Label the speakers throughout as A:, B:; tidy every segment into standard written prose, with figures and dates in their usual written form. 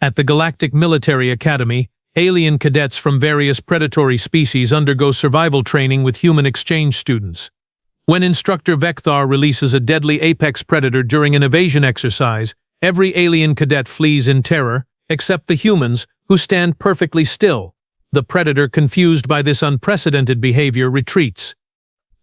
A: At the Galactic Military Academy, alien cadets from various predatory species undergo survival training with human exchange students. When Instructor Vecthar releases a deadly apex predator during an evasion exercise, every alien cadet flees in terror, except the humans, who stand perfectly still. The predator, confused by this unprecedented behavior, retreats.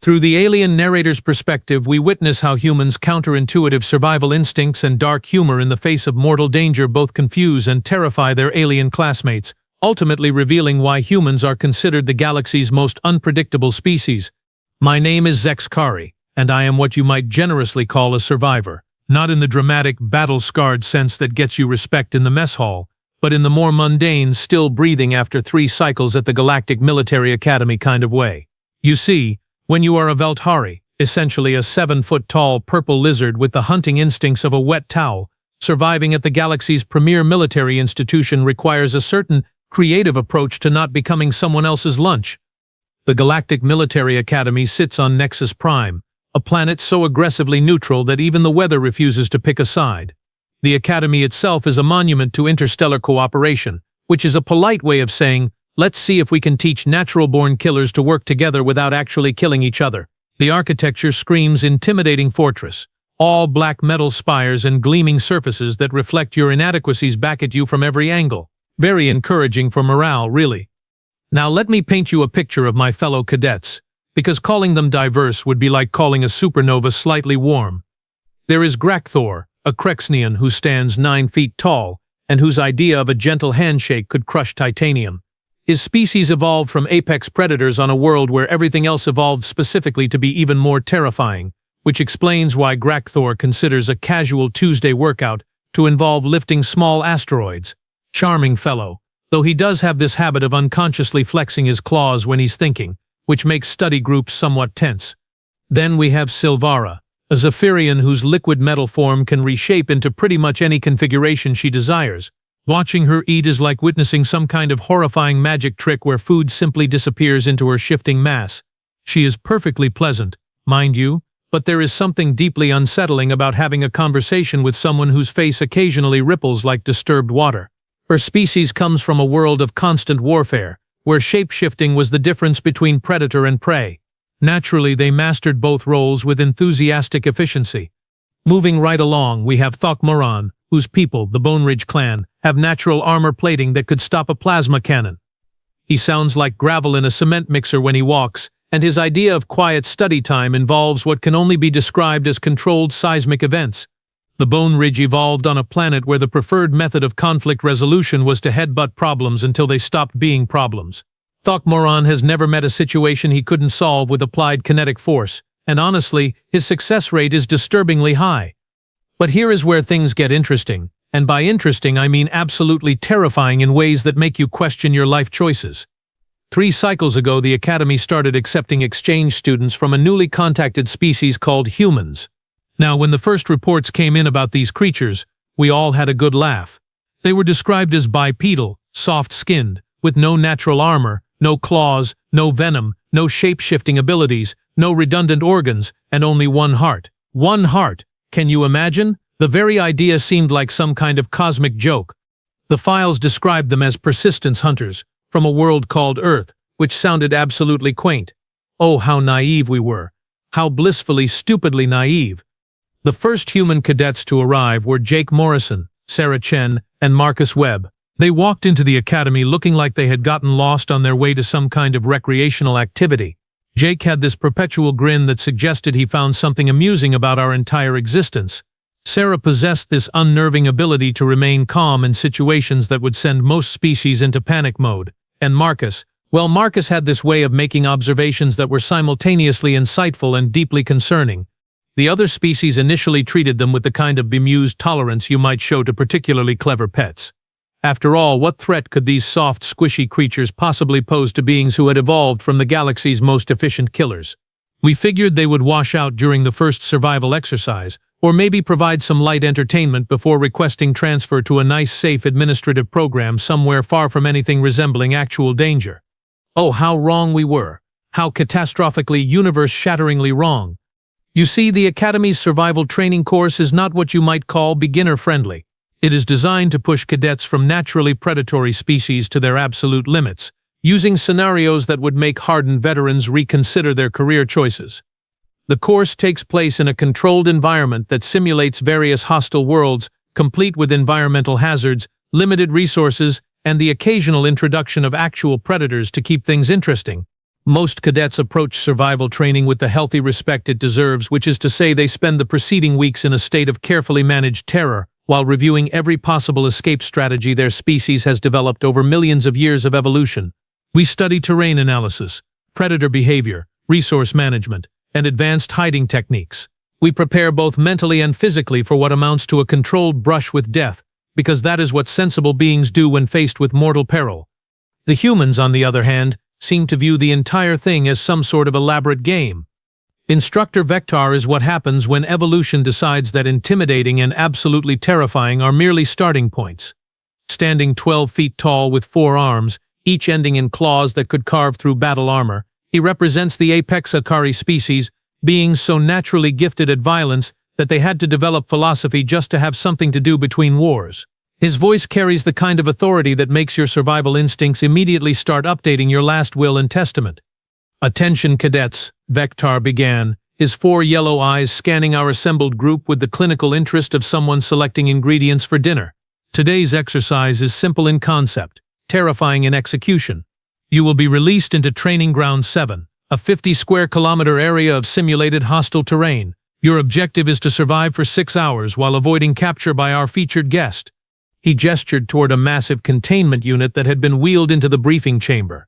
A: Through the alien narrator's perspective, we witness how humans' counterintuitive survival instincts and dark humor in the face of mortal danger both confuse and terrify their alien classmates, ultimately revealing why humans are considered the galaxy's most unpredictable species. My name is Zexkari, and I am what you might generously call a survivor, not in the dramatic, battle-scarred sense that gets you respect in the mess hall, but in the more mundane, still breathing after 3 cycles at the Galactic Military Academy kind of way. You see, when you are a Velthari, essentially a 7-foot-tall purple lizard with the hunting instincts of a wet towel, surviving at the galaxy's premier military institution requires a certain creative approach to not becoming someone else's lunch. The Galactic Military Academy sits on Nexus Prime, a planet so aggressively neutral that even the weather refuses to pick a side. The Academy itself is a monument to interstellar cooperation, which is a polite way of saying, let's see if we can teach natural-born killers to work together without actually killing each other. The architecture screams intimidating fortress, all black metal spires and gleaming surfaces that reflect your inadequacies back at you from every angle. Very encouraging for morale, really. Now let me paint you a picture of my fellow cadets, because calling them diverse would be like calling a supernova slightly warm. There is Grakthor, a Krexnian who stands 9 feet tall, and whose idea of a gentle handshake could crush titanium. His species evolved from apex predators on a world where everything else evolved specifically to be even more terrifying, which explains why Grakthor considers a casual Tuesday workout to involve lifting small asteroids. Charming fellow, though he does have this habit of unconsciously flexing his claws when he's thinking, which makes study groups somewhat tense. Then we have Silvara, a Zephyrian whose liquid metal form can reshape into pretty much any configuration she desires. Watching her eat is like witnessing some kind of horrifying magic trick where food simply disappears into her shifting mass. She is perfectly pleasant, mind you, but there is something deeply unsettling about having a conversation with someone whose face occasionally ripples like disturbed water. Her species comes from a world of constant warfare, where shape-shifting was the difference between predator and prey. Naturally, they mastered both roles with enthusiastic efficiency. Moving right along, we have Thokmoran, whose people, the Bone Ridge clan, have natural armor plating that could stop a plasma cannon. He sounds like gravel in a cement mixer when he walks, and his idea of quiet study time involves what can only be described as controlled seismic events. The Bone Ridge evolved on a planet where the preferred method of conflict resolution was to headbutt problems until they stopped being problems. Thokmoran has never met a situation he couldn't solve with applied kinetic force, and honestly, his success rate is disturbingly high. But here is where things get interesting, and by interesting I mean absolutely terrifying in ways that make you question your life choices. 3 cycles ago, the Academy started accepting exchange students from a newly contacted species called humans. Now, when the first reports came in about these creatures, we all had a good laugh. They were described as bipedal, soft-skinned, with no natural armor, no claws, no venom, no shape-shifting abilities, no redundant organs, and only one heart. One heart! Can you imagine? The very idea seemed like some kind of cosmic joke. The files described them as persistence hunters, from a world called Earth, which sounded absolutely quaint. Oh, how naive we were. How blissfully, stupidly naive. The first human cadets to arrive were Jake Morrison, Sarah Chen, and Marcus Webb. They walked into the academy looking like they had gotten lost on their way to some kind of recreational activity. Jake had this perpetual grin that suggested he found something amusing about our entire existence. Sarah possessed this unnerving ability to remain calm in situations that would send most species into panic mode. And Marcus had this way of making observations that were simultaneously insightful and deeply concerning. The other species initially treated them with the kind of bemused tolerance you might show to particularly clever pets. After all, what threat could these soft, squishy creatures possibly pose to beings who had evolved from the galaxy's most efficient killers? We figured they would wash out during the first survival exercise, or maybe provide some light entertainment before requesting transfer to a nice, safe administrative program somewhere far from anything resembling actual danger. Oh, how wrong we were. How catastrophically, universe-shatteringly wrong. You see, the Academy's survival training course is not what you might call beginner-friendly. It is designed to push cadets from naturally predatory species to their absolute limits, using scenarios that would make hardened veterans reconsider their career choices. The course takes place in a controlled environment that simulates various hostile worlds, complete with environmental hazards, limited resources, and the occasional introduction of actual predators to keep things interesting. Most cadets approach survival training with the healthy respect it deserves, which is to say they spend the preceding weeks in a state of carefully managed terror, while reviewing every possible escape strategy their species has developed over millions of years of evolution. We study terrain analysis, predator behavior, resource management, and advanced hiding techniques. We prepare both mentally and physically for what amounts to a controlled brush with death, because that is what sensible beings do when faced with mortal peril. The humans, on the other hand, seem to view the entire thing as some sort of elaborate game. Instructor Vector is what happens when evolution decides that intimidating and absolutely terrifying are merely starting points. Standing 12 feet tall with 4 arms, each ending in claws that could carve through battle armor, he represents the apex Akari species, beings so naturally gifted at violence that they had to develop philosophy just to have something to do between wars. His voice carries the kind of authority that makes your survival instincts immediately start updating your last will and testament. "Attention, cadets," Vector began, his 4 yellow eyes scanning our assembled group with the clinical interest of someone selecting ingredients for dinner. "Today's exercise is simple in concept, terrifying in execution. You will be released into Training Ground 7, a 50-square-kilometer area of simulated hostile terrain. Your objective is to survive for 6 hours while avoiding capture by our featured guest." He gestured toward a massive containment unit that had been wheeled into the briefing chamber.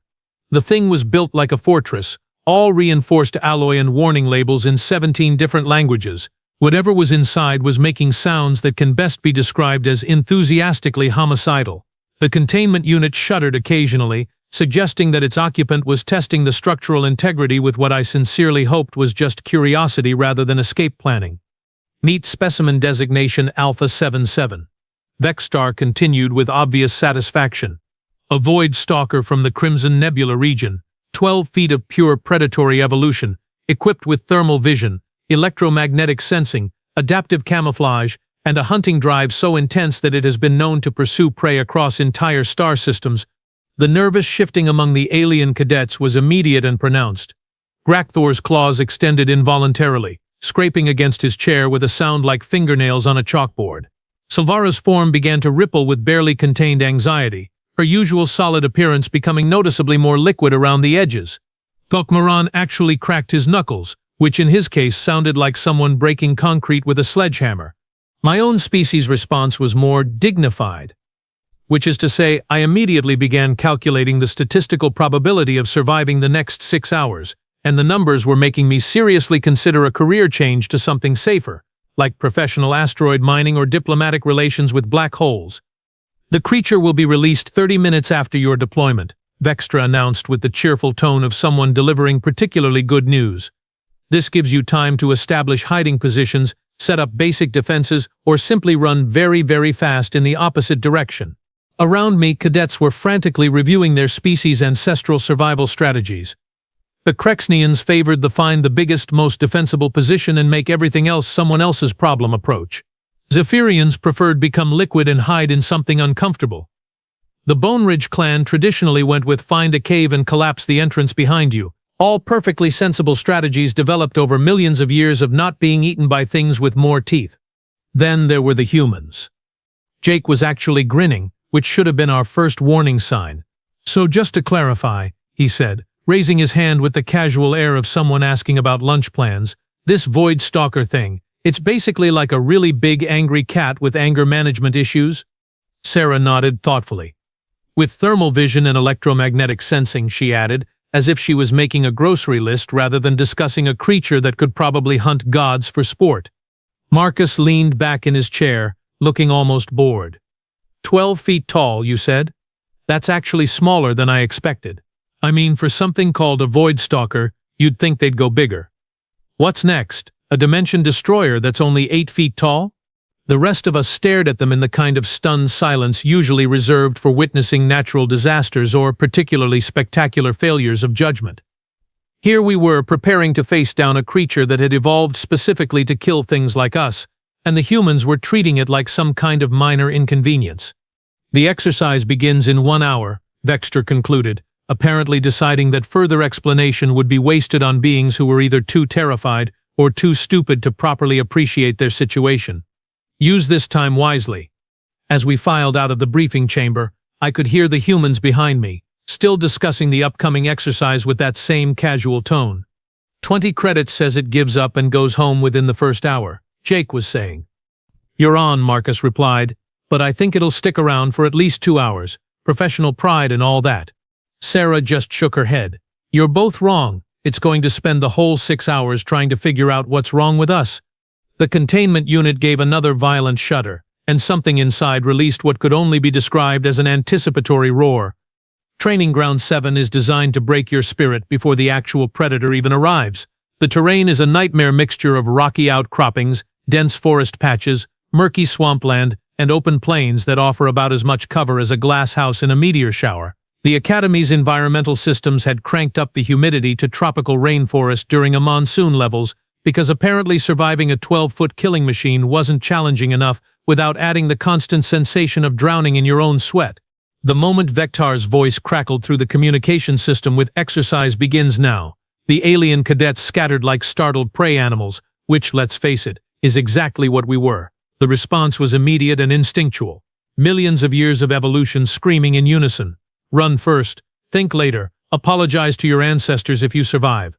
A: The thing was built like a fortress, all reinforced alloy and warning labels in 17 different languages. Whatever was inside was making sounds that can best be described as enthusiastically homicidal. The containment unit shuddered occasionally, suggesting that its occupant was testing the structural integrity with what I sincerely hoped was just curiosity rather than escape planning. "Meet specimen designation Alpha 77. Vector continued with obvious satisfaction. "A Void Stalker from the Crimson Nebula region, 12 feet of pure predatory evolution, equipped with thermal vision, electromagnetic sensing, adaptive camouflage, and a hunting drive so intense that it has been known to pursue prey across entire star systems." The nervous shifting among the alien cadets was immediate and pronounced. Grakthor's claws extended involuntarily, scraping against his chair with a sound like fingernails on a chalkboard. Silvara's form began to ripple with barely contained anxiety, her usual solid appearance becoming noticeably more liquid around the edges. Tokmaran actually cracked his knuckles, which in his case sounded like someone breaking concrete with a sledgehammer. My own species' response was more dignified, which is to say, I immediately began calculating the statistical probability of surviving the next 6 hours, and the numbers were making me seriously consider a career change to something safer, like professional asteroid mining or diplomatic relations with black holes. "The creature will be released 30 minutes after your deployment," Vector announced with the cheerful tone of someone delivering particularly good news. "This gives you time to establish hiding positions, set up basic defenses, or simply run very, very fast in the opposite direction." Around me, cadets were frantically reviewing their species' ancestral survival strategies. The Krexnians favored the find the biggest, most defensible position and make everything else someone else's problem approach. Zephyrians preferred become liquid and hide in something uncomfortable. The Bone Ridge clan traditionally went with find a cave and collapse the entrance behind you, all perfectly sensible strategies developed over millions of years of not being eaten by things with more teeth. Then there were the humans. Jake was actually grinning, which should have been our first warning sign. "So just to clarify," he said, raising his hand with the casual air of someone asking about lunch plans, "this Void Stalker thing, it's basically like a really big angry cat with anger management issues?" Sarah nodded thoughtfully. "With thermal vision and electromagnetic sensing," she added, as if she was making a grocery list rather than discussing a creature that could probably hunt gods for sport. Marcus leaned back in his chair, looking almost bored. 12 feet tall, you said? That's actually smaller than I expected. I mean, for something called a Void Stalker, you'd think they'd go bigger. What's next? A dimension destroyer that's only 8 feet tall? The rest of us stared at them in the kind of stunned silence usually reserved for witnessing natural disasters or particularly spectacular failures of judgment. Here we were preparing to face down a creature that had evolved specifically to kill things like us, and the humans were treating it like some kind of minor inconvenience. The exercise begins in 1 hour, Vexter concluded, apparently deciding that further explanation would be wasted on beings who were either too terrified or too stupid to properly appreciate their situation. Use this time wisely. As we filed out of the briefing chamber, I could hear the humans behind me, still discussing the upcoming exercise with that same casual tone. 20 credits says it gives up and goes home within the first hour, Jake was saying. You're on, Marcus replied, but I think it'll stick around for at least 2 hours, professional pride and all that. Sarah just shook her head. You're both wrong. It's going to spend the whole 6 hours trying to figure out what's wrong with us. The containment unit gave another violent shudder, and something inside released what could only be described as an anticipatory roar. Training Ground 7 is designed to break your spirit before the actual predator even arrives. The terrain is a nightmare mixture of rocky outcroppings, dense forest patches, murky swampland, and open plains that offer about as much cover as a glass house in a meteor shower. The Academy's environmental systems had cranked up the humidity to tropical rainforest during a monsoon levels because apparently surviving a 12-foot killing machine wasn't challenging enough without adding the constant sensation of drowning in your own sweat. The moment Vector's voice crackled through the communication system with "exercise begins now," the alien cadets scattered like startled prey animals, which, let's face it, is exactly what we were. The response was immediate and instinctual. Millions of years of evolution screaming in unison. Run first, think later, apologize to your ancestors if you survive.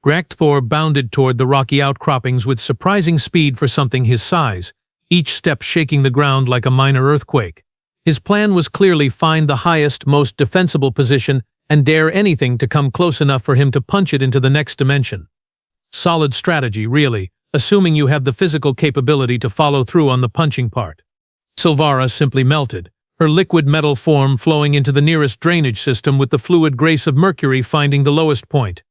A: Grakthor bounded toward the rocky outcroppings with surprising speed for something his size, each step shaking the ground like a minor earthquake. His plan was clearly find the highest, most defensible position and dare anything to come close enough for him to punch it into the next dimension. Solid strategy, really, assuming you have the physical capability to follow through on the punching part. Silvara simply melted, her liquid metal form flowing into the nearest drainage system with the fluid grace of Mercury finding the lowest point.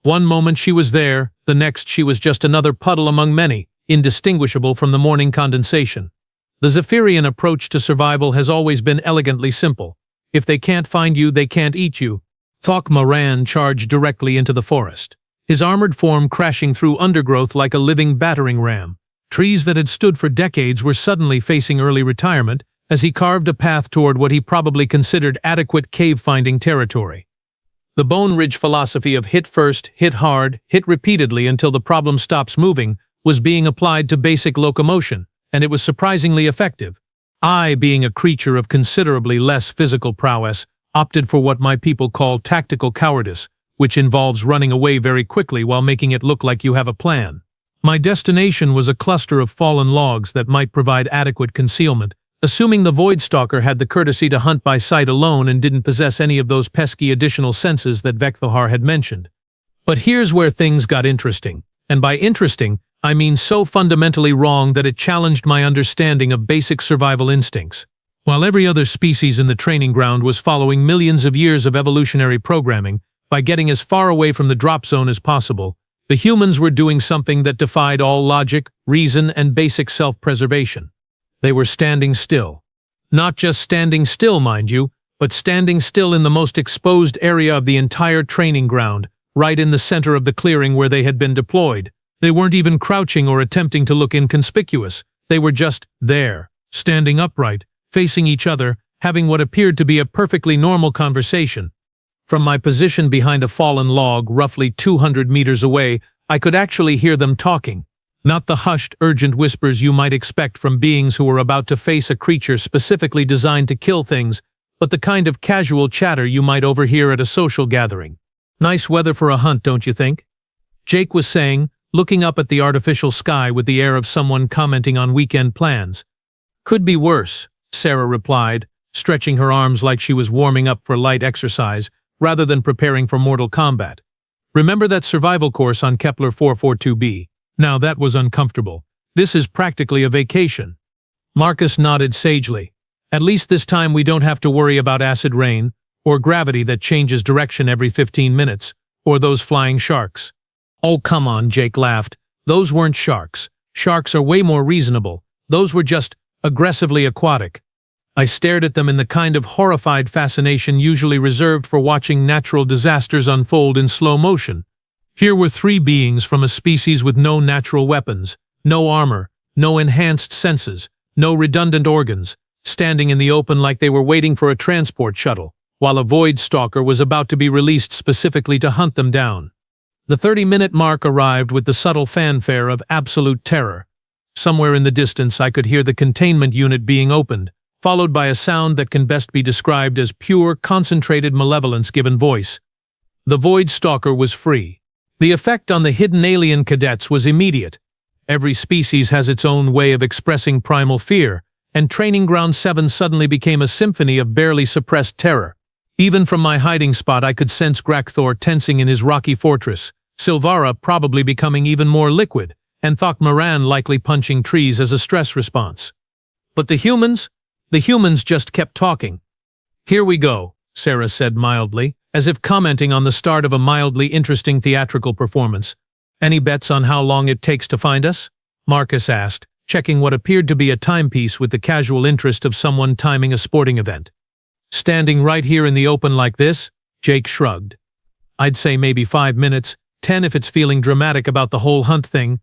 A: One moment she was there, the next she was just another puddle among many, indistinguishable from the morning condensation. The Zephyrian approach to survival has always been elegantly simple. If they can't find you, they can't eat you. Thok Moran charged directly into the forest, his armored form crashing through undergrowth like a living battering ram. Trees that had stood for decades were suddenly facing early retirement as he carved a path toward what he probably considered adequate cave-finding territory. The Bone Ridge philosophy of hit first, hit hard, hit repeatedly until the problem stops moving was being applied to basic locomotion, and it was surprisingly effective. I, being a creature of considerably less physical prowess, opted for what my people call tactical cowardice, which involves running away very quickly while making it look like you have a plan. My destination was a cluster of fallen logs that might provide adequate concealment, assuming the Void Stalker had the courtesy to hunt by sight alone and didn't possess any of those pesky additional senses that Vekthar had mentioned. But here's where things got interesting, and by interesting, I mean so fundamentally wrong that it challenged my understanding of basic survival instincts. While every other species in the training ground was following millions of years of evolutionary programming by getting as far away from the drop zone as possible, the humans were doing something that defied all logic, reason, and basic self-preservation. They were standing still. Not just standing still, mind you, but standing still in the most exposed area of the entire training ground, right in the center of the clearing where they had been deployed. They weren't even crouching or attempting to look inconspicuous. They were just there, standing upright, facing each other, having what appeared to be a perfectly normal conversation. From my position behind a fallen log roughly 200 meters away, I could actually hear them talking. Not the hushed, urgent whispers you might expect from beings who were about to face a creature specifically designed to kill things, but the kind of casual chatter you might overhear at a social gathering. Nice weather for a hunt, don't you think? Jake was saying, looking up at the artificial sky with the air of someone commenting on weekend plans. Could be worse, Sarah replied, stretching her arms like she was warming up for light exercise rather than preparing for mortal combat. Remember that survival course on Kepler 442b? Now that was uncomfortable. This is practically a vacation. Marcus nodded sagely. At least this time we don't have to worry about acid rain, or gravity that changes direction every 15 minutes, or those flying sharks. Oh, come on, Jake laughed. Those weren't sharks. Sharks are way more reasonable. Those were just aggressively aquatic. I stared at them in the kind of horrified fascination usually reserved for watching natural disasters unfold in slow motion. Here were three beings from a species with no natural weapons, no armor, no enhanced senses, no redundant organs, standing in the open like they were waiting for a transport shuttle, while a Void Stalker was about to be released specifically to hunt them down. The 30-minute mark arrived with the subtle fanfare of absolute terror. Somewhere in the distance I could hear the containment unit being opened, followed by a sound that can best be described as pure, concentrated malevolence given voice. The Void Stalker was free. The effect on the hidden alien cadets was immediate. Every species has its own way of expressing primal fear, and Training Ground 7 suddenly became a symphony of barely suppressed terror. Even from my hiding spot I could sense Grakthor tensing in his rocky fortress, Silvara probably becoming even more liquid, and Thok Moran likely punching trees as a stress response. But the humans just kept talking. "Here we go," Sarah said mildly, as if commenting on the start of a mildly interesting theatrical performance. "Any bets on how long it takes to find us?" Marcus asked, checking what appeared to be a timepiece with the casual interest of someone timing a sporting event. "Standing right here in the open like this?" Jake shrugged. "I'd say maybe 5 minutes, 10 if it's feeling dramatic about the whole hunt thing."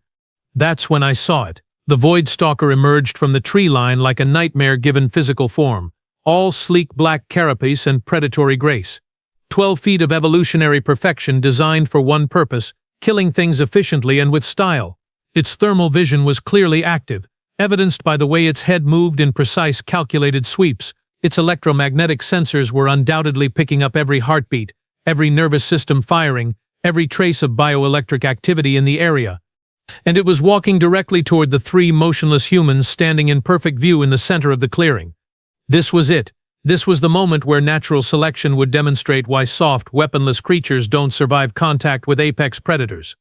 A: That's when I saw it. The Void Stalker emerged from the tree line like a nightmare given physical form, all sleek black carapace and predatory grace. 12 feet of evolutionary perfection designed for one purpose, killing things efficiently and with style. Its thermal vision was clearly active, evidenced by the way its head moved in precise calculated sweeps. Its electromagnetic sensors were undoubtedly picking up every heartbeat, every nervous system firing, every trace of bioelectric activity in the area. And it was walking directly toward the 3 motionless humans standing in perfect view in the center of the clearing. This was it. This was the moment where natural selection would demonstrate why soft, weaponless creatures don't survive contact with apex predators.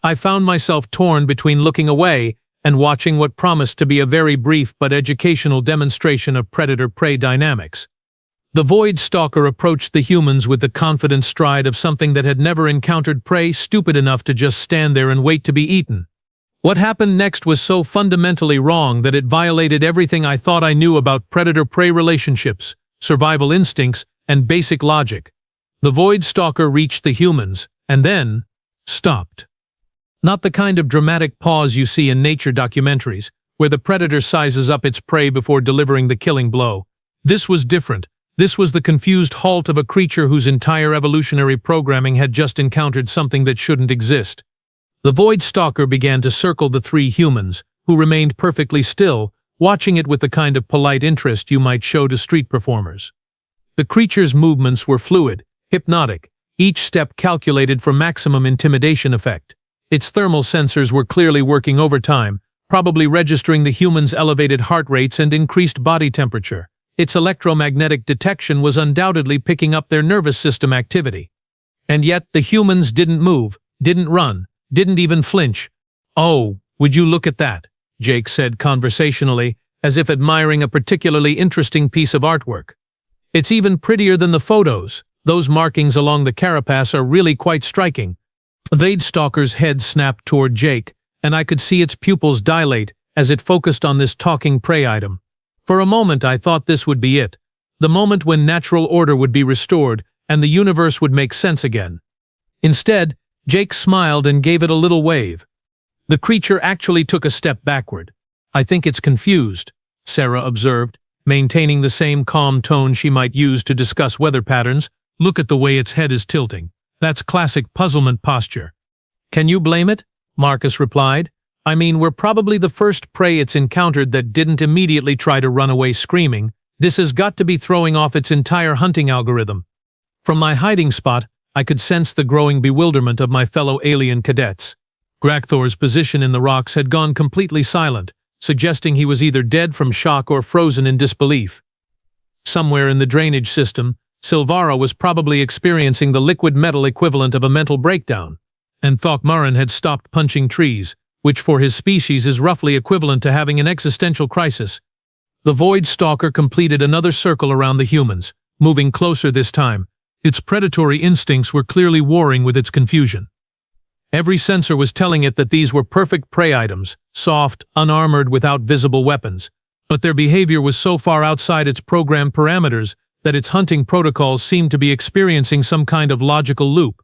A: I found myself torn between looking away and watching what promised to be a very brief but educational demonstration of predator-prey dynamics. The Void Stalker approached the humans with the confident stride of something that had never encountered prey stupid enough to just stand there and wait to be eaten. What happened next was so fundamentally wrong that it violated everything I thought I knew about predator-prey relationships, survival instincts, and basic logic. The Void Stalker reached the humans, and then stopped. Not the kind of dramatic pause you see in nature documentaries, where the predator sizes up its prey before delivering the killing blow. This was different. This was the confused halt of a creature whose entire evolutionary programming had just encountered something that shouldn't exist. The Void Stalker began to circle the 3 humans, who remained perfectly still, watching it with the kind of polite interest you might show to street performers. The creature's movements were fluid, hypnotic, each step calculated for maximum intimidation effect. Its thermal sensors were clearly working overtime, probably registering the humans' elevated heart rates and increased body temperature. Its electromagnetic detection was undoubtedly picking up their nervous system activity. And yet the humans didn't move, didn't run, didn't even flinch. "Oh, would you look at that?" Jake said conversationally, as if admiring a particularly interesting piece of artwork. "It's even prettier than the photos. Those markings along the carapace are really quite striking." The Void Stalker's head snapped toward Jake, and I could see its pupils dilate as it focused on this talking prey item. For a moment I thought this would be it, the moment when natural order would be restored and the universe would make sense again. Instead, Jake smiled and gave it a little wave. The creature actually took a step backward. "I think it's confused," Sarah observed, maintaining the same calm tone she might use to discuss weather patterns. "Look at the way its head is tilting. That's classic puzzlement posture." "Can you blame it?" Marcus replied. "I mean, we're probably the first prey it's encountered that didn't immediately try to run away screaming. This has got to be throwing off its entire hunting algorithm." From my hiding spot, I could sense the growing bewilderment of my fellow alien cadets. Grakthor's position in the rocks had gone completely silent, suggesting he was either dead from shock or frozen in disbelief. Somewhere in the drainage system, Silvara was probably experiencing the liquid metal equivalent of a mental breakdown, and Thok Moran had stopped punching trees, which for his species is roughly equivalent to having an existential crisis. The Void Stalker completed another circle around the humans, moving closer this time. Its predatory instincts were clearly warring with its confusion. Every sensor was telling it that these were perfect prey items, soft, unarmored, without visible weapons. But their behavior was so far outside its program parameters that its hunting protocols seemed to be experiencing some kind of logical loop.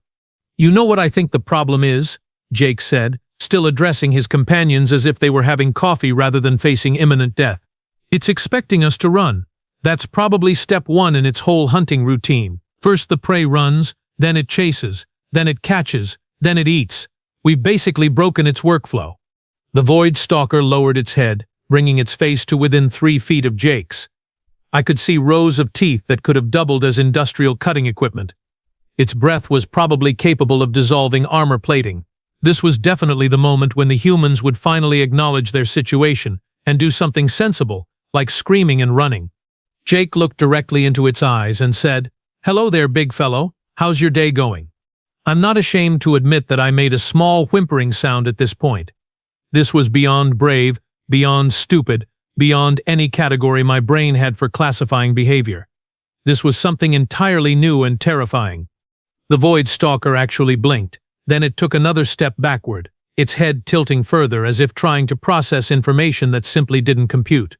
A: "You know what I think the problem is?" Jake said, still addressing his companions as if they were having coffee rather than facing imminent death. It's expecting us to run. That's probably step one in its whole hunting routine. First the prey runs, then it chases, then it catches, then it eats. We've basically broken its workflow. The Void Stalker lowered its head, bringing its face to within 3 feet of Jake's. I could see rows of teeth that could have doubled as industrial cutting equipment. Its breath was probably capable of dissolving armor plating. This was definitely the moment when the humans would finally acknowledge their situation and do something sensible, like screaming and running. Jake looked directly into its eyes and said, "Hello there, big fellow. How's your day going?" I'm not ashamed to admit that I made a small whimpering sound at this point. This was beyond brave, beyond stupid, beyond any category my brain had for classifying behavior. This was something entirely new and terrifying. The Void Stalker actually blinked, then it took another step backward, its head tilting further as if trying to process information that simply didn't compute.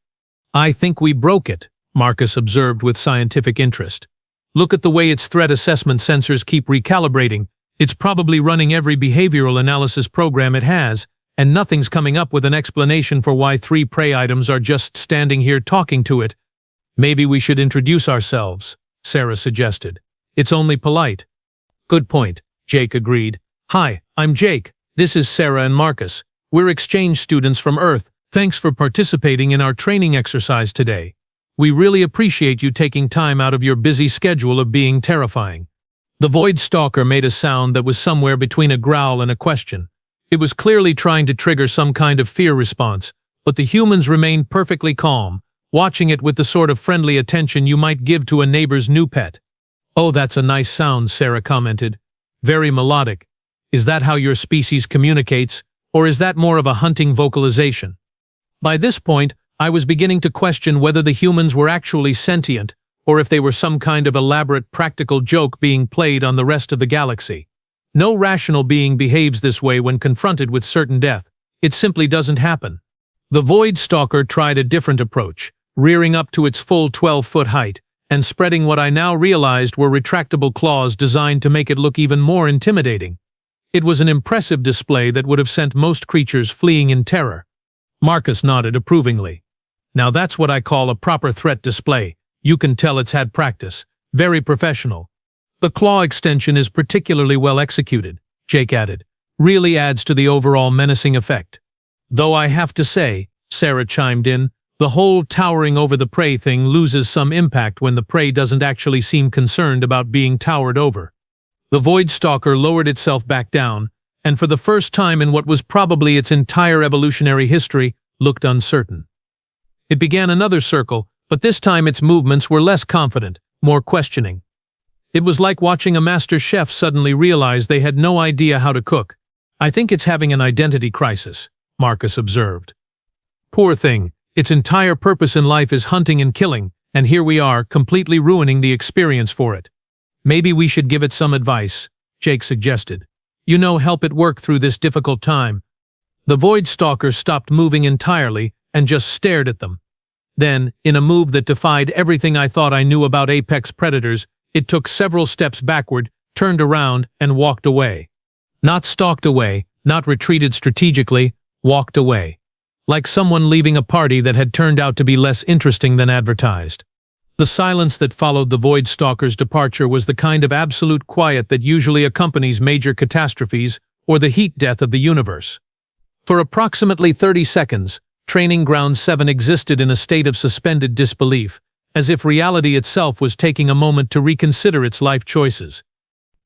A: "I think we broke it," Marcus observed with scientific interest. "Look at the way its threat assessment sensors keep recalibrating. It's probably running every behavioral analysis program it has, and nothing's coming up with an explanation for why 3 prey items are just standing here talking to it." "Maybe we should introduce ourselves," Sarah suggested. "It's only polite." "Good point," Jake agreed. "Hi, I'm Jake. This is Sarah and Marcus. We're exchange students from Earth. Thanks for participating in our training exercise today. We really appreciate you taking time out of your busy schedule of being terrifying." The Void Stalker made a sound that was somewhere between a growl and a question. It was clearly trying to trigger some kind of fear response, but the humans remained perfectly calm, watching it with the sort of friendly attention you might give to a neighbor's new pet. "Oh, that's a nice sound," Sarah commented. "Very melodic. Is that how your species communicates, or is that more of a hunting vocalization?" By this point, I was beginning to question whether the humans were actually sentient, or if they were some kind of elaborate practical joke being played on the rest of the galaxy. No rational being behaves this way when confronted with certain death. It simply doesn't happen. The Void Stalker tried a different approach, rearing up to its full 12-foot height, and spreading what I now realized were retractable claws designed to make it look even more intimidating. It was an impressive display that would have sent most creatures fleeing in terror. Marcus nodded approvingly. "Now that's what I call a proper threat display. You can tell it's had practice. Very professional." "The claw extension is particularly well executed," Jake added. "Really adds to the overall menacing effect." "Though I have to say," Sarah chimed in, "the whole towering over the prey thing loses some impact when the prey doesn't actually seem concerned about being towered over." The Void Stalker lowered itself back down, and for the first time in what was probably its entire evolutionary history, looked uncertain. It began another circle, but this time its movements were less confident, more questioning. It was like watching a master chef suddenly realize they had no idea how to cook. "I think it's having an identity crisis," Marcus observed. "Poor thing. Its entire purpose in life is hunting and killing, and here we are, completely ruining the experience for it." "Maybe we should give it some advice," Jake suggested. "You know, help it work through this difficult time." The Void Stalker stopped moving entirely and just stared at them. Then, in a move that defied everything I thought I knew about apex predators, it took several steps backward, turned around, and walked away. Not stalked away, not retreated strategically, walked away. Like someone leaving a party that had turned out to be less interesting than advertised. The silence that followed the Void Stalker's departure was the kind of absolute quiet that usually accompanies major catastrophes or the heat death of the universe. For approximately 30 seconds, Training Ground 7 existed in a state of suspended disbelief, as if reality itself was taking a moment to reconsider its life choices.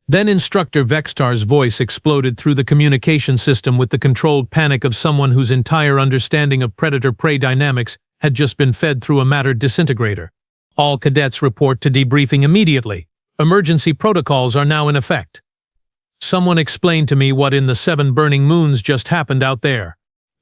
A: Then Instructor Vextar's voice exploded through the communication system with the controlled panic of someone whose entire understanding of predator-prey dynamics had just been fed through a matter disintegrator. "All cadets report to debriefing immediately. Emergency protocols are now in effect. Someone explain to me what in the 7 burning moons just happened out there."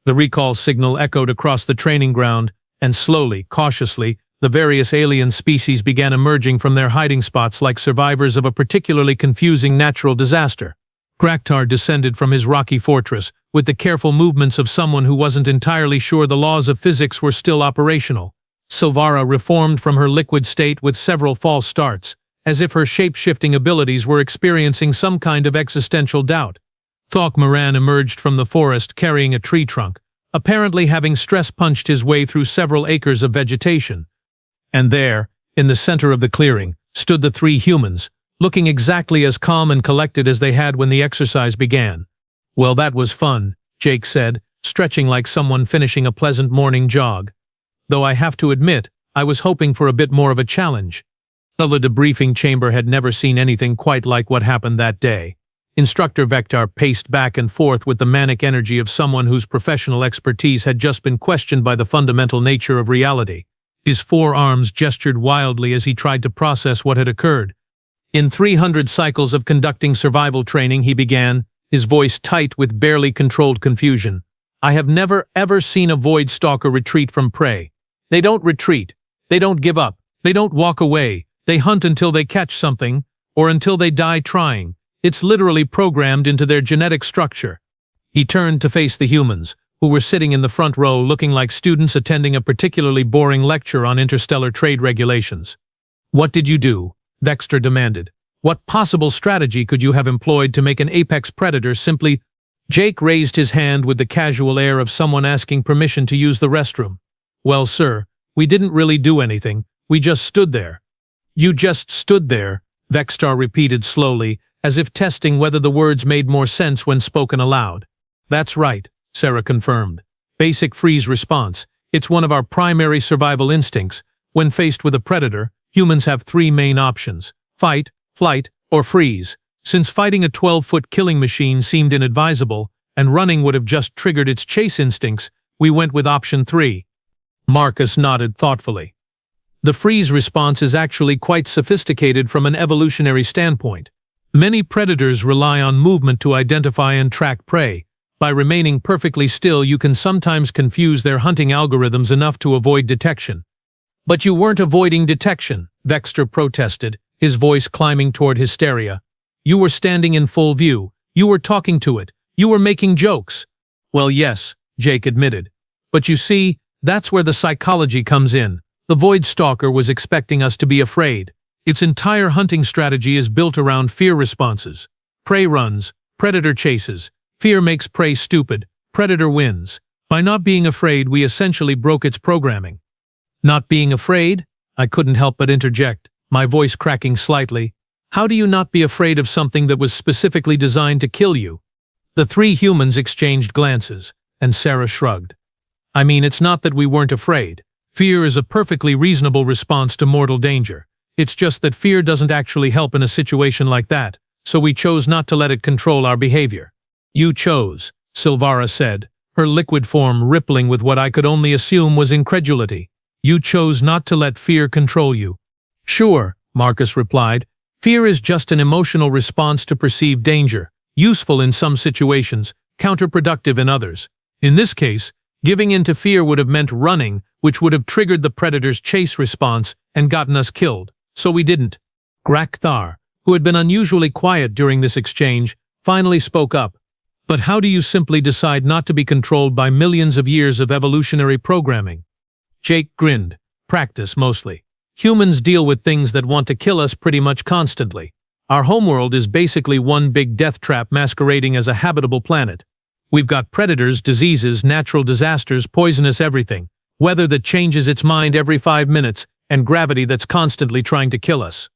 A: The recall signal echoed across the training ground, and slowly, cautiously, the various alien species began emerging from their hiding spots like survivors of a particularly confusing natural disaster. Graktar descended from his rocky fortress, with the careful movements of someone who wasn't entirely sure the laws of physics were still operational. Silvara reformed from her liquid state with several false starts, as if her shape-shifting abilities were experiencing some kind of existential doubt. Thok Moran emerged from the forest carrying a tree trunk, apparently having stress-punched his way through several acres of vegetation. And there, in the center of the clearing, stood the three humans, looking exactly as calm and collected as they had when the exercise began. "Well, that was fun," Jake said, stretching like someone finishing a pleasant morning jog. "Though I have to admit, I was hoping for a bit more of a challenge." The debriefing chamber had never seen anything quite like what happened that day. Instructor Vector paced back and forth with the manic energy of someone whose professional expertise had just been questioned by the fundamental nature of reality. His forearms gestured wildly as he tried to process what had occurred. "In 300 cycles of conducting survival training," he began, his voice tight with barely controlled confusion, "I have never ever seen a Void Stalker retreat from prey. They don't retreat. They don't give up. They don't walk away. They hunt until they catch something, or until they die trying. It's literally programmed into their genetic structure." He turned to face the humans, who were sitting in the front row looking like students attending a particularly boring lecture on interstellar trade regulations. "What did you do?" Vector demanded. "What possible strategy could you have employed to make an apex predator simply—" Jake raised his hand with the casual air of someone asking permission to use the restroom. "Well, sir, we didn't really do anything, we just stood there." "You just stood there," Vector repeated slowly, as if testing whether the words made more sense when spoken aloud. "That's right," Sarah confirmed. "Basic freeze response. It's one of our primary survival instincts. When faced with a predator, humans have three main options: fight, flight, or freeze. Since fighting a 12-foot killing machine seemed inadvisable, and running would have just triggered its chase instincts, we went with option 3. Marcus nodded thoughtfully. "The freeze response is actually quite sophisticated from an evolutionary standpoint. Many predators rely on movement to identify and track prey. By remaining perfectly still, you can sometimes confuse their hunting algorithms enough to avoid detection." "But you weren't avoiding detection," Vector protested, his voice climbing toward hysteria. "You were standing in full view. You were talking to it. You were making jokes." "Well, yes," Jake admitted. "But you see, that's where the psychology comes in. The Void Stalker was expecting us to be afraid. Its entire hunting strategy is built around fear responses. Prey runs, predator chases. Fear makes prey stupid, predator wins. By not being afraid, we essentially broke its programming." "Not being afraid?" I couldn't help but interject, my voice cracking slightly. "How do you not be afraid of something that was specifically designed to kill you?" The three humans exchanged glances, and Sarah shrugged. "I mean, it's not that we weren't afraid. Fear is a perfectly reasonable response to mortal danger. It's just that fear doesn't actually help in a situation like that, so we chose not to let it control our behavior." "You chose," Silvara said, her liquid form rippling with what I could only assume was incredulity. "You chose not to let fear control you." "Sure," Marcus replied. "Fear is just an emotional response to perceived danger, useful in some situations, counterproductive in others. In this case, giving in to fear would have meant running, which would have triggered the predator's chase response and gotten us killed. So we didn't." Grakthar, who had been unusually quiet during this exchange, finally spoke up. "But how do you simply decide not to be controlled by millions of years of evolutionary programming?" Jake grinned. "Practice, mostly. Humans deal with things that want to kill us pretty much constantly. Our homeworld is basically one big death trap masquerading as a habitable planet. We've got predators, diseases, natural disasters, poisonous everything, weather that changes its mind every 5 minutes, and gravity that's constantly trying to kill us.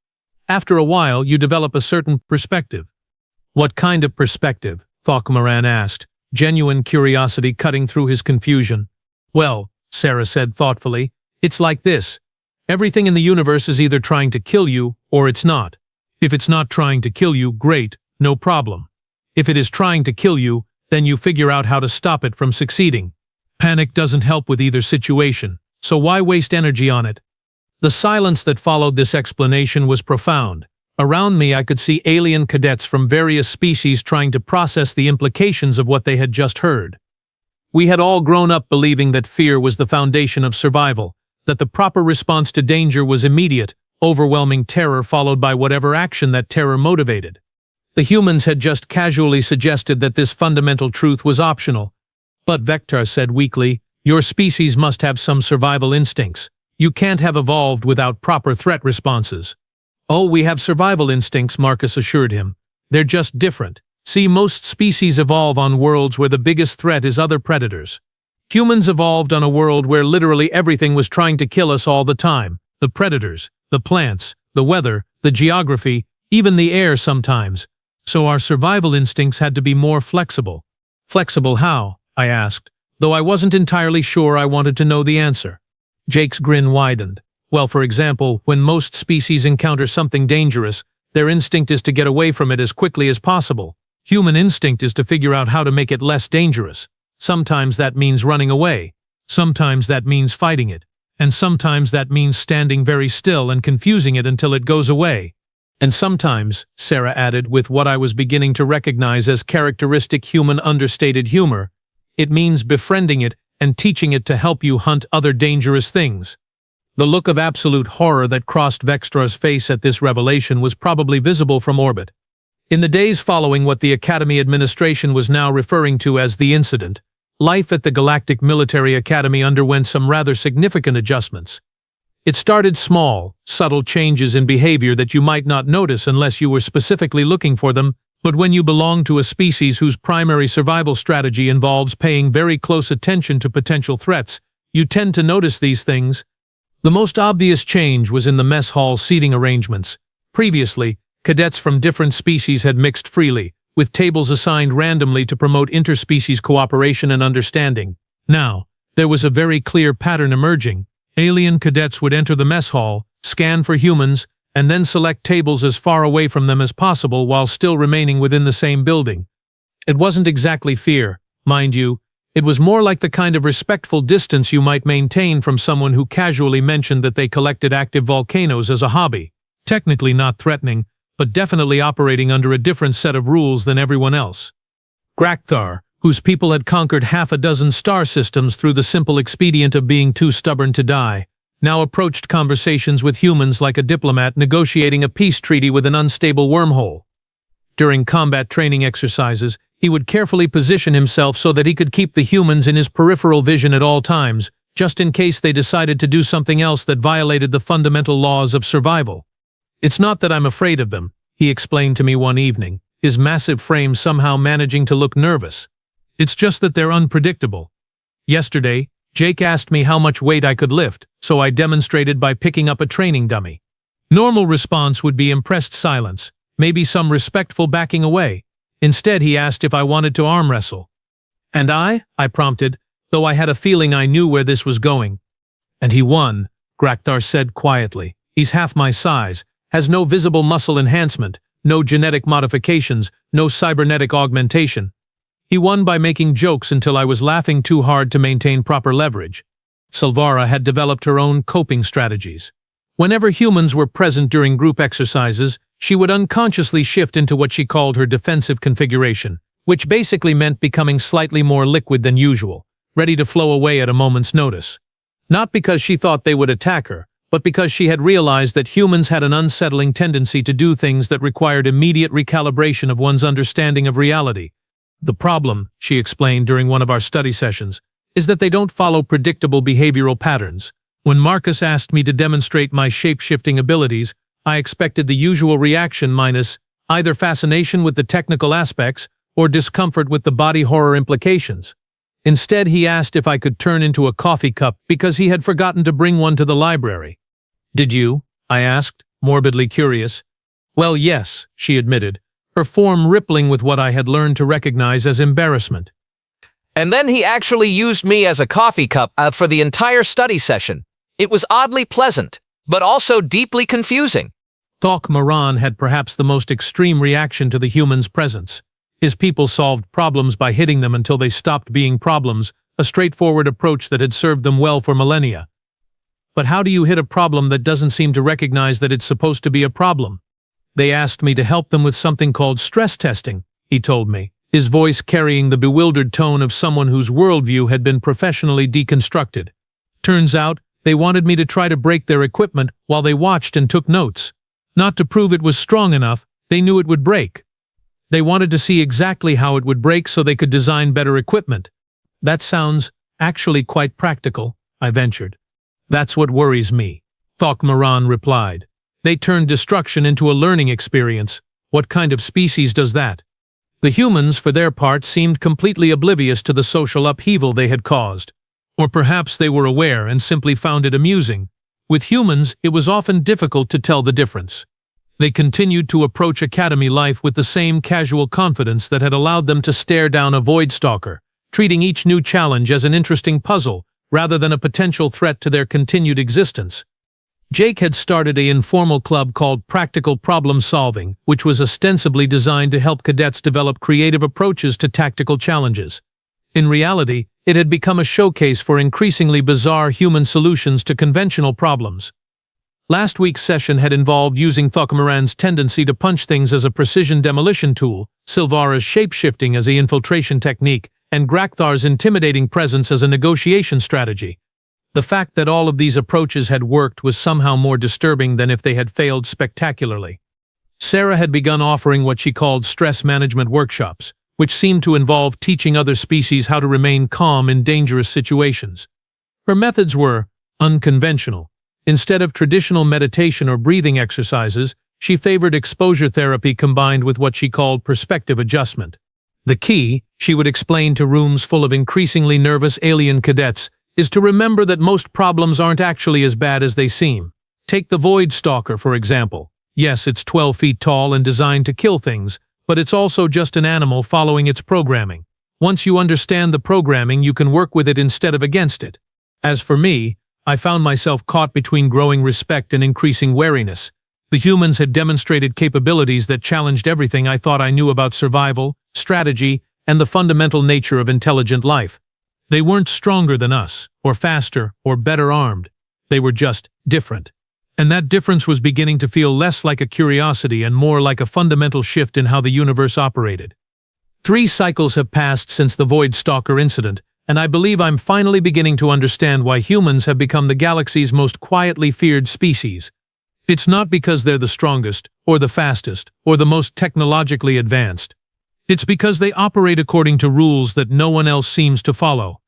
A: After a while, you develop a certain perspective." "What kind of perspective?" Thok Moran asked, genuine curiosity cutting through his confusion. "Well," Sarah said thoughtfully, "it's like this. Everything in the universe is either trying to kill you, or it's not. If it's not trying to kill you, great, no problem. If it is trying to kill you, then you figure out how to stop it from succeeding. Panic doesn't help with either situation, so why waste energy on it?" The silence that followed this explanation was profound. Around me I could see alien cadets from various species trying to process the implications of what they had just heard. We had all grown up believing that fear was the foundation of survival, that the proper response to danger was immediate, overwhelming terror followed by whatever action that terror motivated. The humans had just casually suggested that this fundamental truth was optional. "But," Vector said weakly, "your species must have some survival instincts. You can't have evolved without proper threat responses." "Oh, we have survival instincts," Marcus assured him. "They're just different. See, most species evolve on worlds where the biggest threat is other predators. Humans evolved on a world where literally everything was trying to kill us all the time. The predators, the plants, the weather, the geography, even the air sometimes. So our survival instincts had to be more flexible. Flexible how? I asked, though I wasn't entirely sure I wanted to know the answer. Jake's grin widened. Well, for example, when most species encounter something dangerous, their instinct is to get away from it as quickly as possible. Human instinct is to figure out how to make it less dangerous. Sometimes that means running away. Sometimes that means fighting it. And sometimes that means standing very still and confusing it until it goes away. And sometimes, Sarah added with what I was beginning to recognize as characteristic human understated humor, it means befriending it and teaching it to help you hunt other dangerous things. The look of absolute horror that crossed Vextra's face at this revelation was probably visible from orbit. In the days following what the Academy administration was now referring to as the incident, life at the Galactic Military Academy underwent some rather significant adjustments. It started small, subtle changes in behavior that you might not notice unless you were specifically looking for them, but when you belong to a species whose primary survival strategy involves paying very close attention to potential threats, you tend to notice these things. The most obvious change was in the mess hall seating arrangements. Previously, cadets from different species had mixed freely, with tables assigned randomly to promote interspecies cooperation and understanding. Now, there was a very clear pattern emerging. Alien cadets would enter the mess hall, scan for humans, and then select tables as far away from them as possible while still remaining within the same building. It wasn't exactly fear, mind you. It was more like the kind of respectful distance you might maintain from someone who casually mentioned that they collected active volcanoes as a hobby. Technically not threatening, but definitely operating under a different set of rules than everyone else. Grakthar, whose people had conquered half a dozen star systems through the simple expedient of being too stubborn to die, now approached conversations with humans like a diplomat negotiating a peace treaty with an unstable wormhole. During combat training exercises, he would carefully position himself so that he could keep the humans in his peripheral vision at all times, just in case they decided to do something else that violated the fundamental laws of survival. It's not that I'm afraid of them, he explained to me one evening, his massive frame somehow managing to look nervous. It's just that they're unpredictable. Yesterday, Jake asked me how much weight I could lift, so I demonstrated by picking up a training dummy. Normal response would be impressed silence, maybe some respectful backing away. Instead, he asked if I wanted to arm wrestle. And I prompted, though I had a feeling I knew where this was going. And he won, Grakthar said quietly. He's half my size, has no visible muscle enhancement, no genetic modifications, no cybernetic augmentation. He won by making jokes until I was laughing too hard to maintain proper leverage. Silvara had developed her own coping strategies. Whenever humans were present during group exercises, she would unconsciously shift into what she called her defensive configuration, which basically meant becoming slightly more liquid than usual, ready to flow away at a moment's notice. Not because she thought they would attack her, but because she had realized that humans had an unsettling tendency to do things that required immediate recalibration of one's understanding of reality. The problem, she explained during one of our study sessions, is that they don't follow predictable behavioral patterns. When Marcus asked me to demonstrate my shape-shifting abilities, I expected the usual reaction minus either fascination with the technical aspects or discomfort with the body horror implications. Instead, he asked if I could turn into a coffee cup because he had forgotten to bring one to the library. Did you? I asked, morbidly curious. Well, yes, she admitted, her form rippling with what I had learned to recognize as embarrassment.
B: And then he actually used me as a coffee cup for the entire study session. It was oddly pleasant, but also deeply confusing.
A: Thok Moran had perhaps the most extreme reaction to the human's presence. His people solved problems by hitting them until they stopped being problems, a straightforward approach that had served them well for millennia. But how do you hit a problem that doesn't seem to recognize that it's supposed to be a problem? They asked me to help them with something called stress testing, he told me, his voice carrying the bewildered tone of someone whose worldview had been professionally deconstructed. Turns out, they wanted me to try to break their equipment while they watched and took notes. Not to prove it was strong enough, they knew it would break. They wanted to see exactly how it would break so they could design better equipment. That sounds actually quite practical, I ventured. That's what worries me, Thok Moran replied. They turned destruction into a learning experience. What kind of species does that? The humans, for their part, seemed completely oblivious to the social upheaval they had caused. Or perhaps they were aware and simply found it amusing. With humans, it was often difficult to tell the difference. They continued to approach academy life with the same casual confidence that had allowed them to stare down a Void Stalker, treating each new challenge as an interesting puzzle rather than a potential threat to their continued existence. Jake had started an informal club called Practical Problem Solving, which was ostensibly designed to help cadets develop creative approaches to tactical challenges. In reality, it had become a showcase for increasingly bizarre human solutions to conventional problems. Last week's session had involved using Thokamaran's tendency to punch things as a precision demolition tool, Silvara's shape-shifting as an infiltration technique, and Grakthar's intimidating presence as a negotiation strategy. The fact that all of these approaches had worked was somehow more disturbing than if they had failed spectacularly. Sarah had begun offering what she called stress management workshops, which seemed to involve teaching other species how to remain calm in dangerous situations. Her methods were unconventional. Instead of traditional meditation or breathing exercises, she favored exposure therapy combined with what she called perspective adjustment. The key, she would explain to rooms full of increasingly nervous alien cadets, is to remember that most problems aren't actually as bad as they seem. Take the Void Stalker, for example. Yes, it's 12 feet tall and designed to kill things, but it's also just an animal following its programming. Once you understand the programming, you can work with it instead of against it. As for me, I found myself caught between growing respect and increasing wariness. The humans had demonstrated capabilities that challenged everything I thought I knew about survival, strategy, and the fundamental nature of intelligent life. They weren't stronger than us, or faster, or better armed. They were just different. And that difference was beginning to feel less like a curiosity and more like a fundamental shift in how the universe operated. 3 cycles have passed since the Void Stalker incident, and I believe I'm finally beginning to understand why humans have become the galaxy's most quietly feared species. It's not because they're the strongest, or the fastest, or the most technologically advanced. It's because they operate according to rules that no one else seems to follow.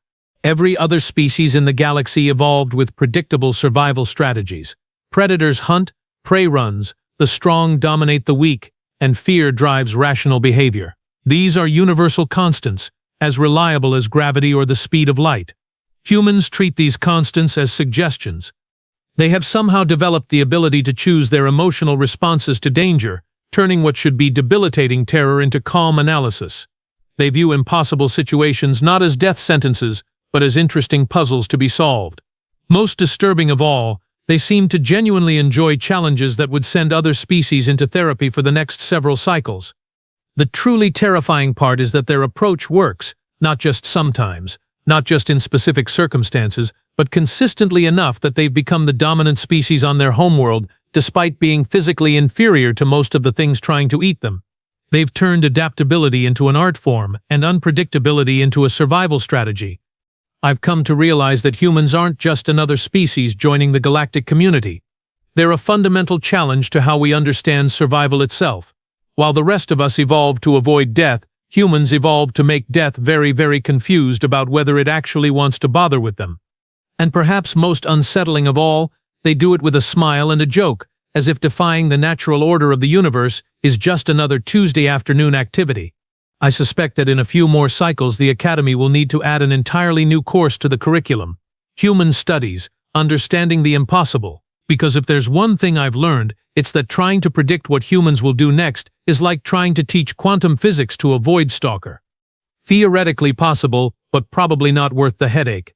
A: Every other species in the galaxy evolved with predictable survival strategies. Predators hunt, prey runs, the strong dominate the weak, and fear drives rational behavior. These are universal constants, as reliable as gravity or the speed of light. Humans treat these constants as suggestions. They have somehow developed the ability to choose their emotional responses to danger, turning what should be debilitating terror into calm analysis. They view impossible situations not as death sentences, but as interesting puzzles to be solved. Most disturbing of all, they seem to genuinely enjoy challenges that would send other species into therapy for the next several cycles. The truly terrifying part is that their approach works, not just sometimes, not just in specific circumstances, but consistently enough that they've become the dominant species on their homeworld, despite being physically inferior to most of the things trying to eat them. They've turned adaptability into an art form and unpredictability into a survival strategy. I've come to realize that humans aren't just another species joining the galactic community. They're a fundamental challenge to how we understand survival itself. While the rest of us evolved to avoid death, humans evolved to make death very, very confused about whether it actually wants to bother with them. And perhaps most unsettling of all, they do it with a smile and a joke, as if defying the natural order of the universe is just another Tuesday afternoon activity. I suspect that in a few more cycles the Academy will need to add an entirely new course to the curriculum. Human Studies, Understanding the Impossible. Because if there's one thing I've learned, it's that trying to predict what humans will do next is like trying to teach quantum physics to a Void Stalker. Theoretically possible, but probably not worth the headache.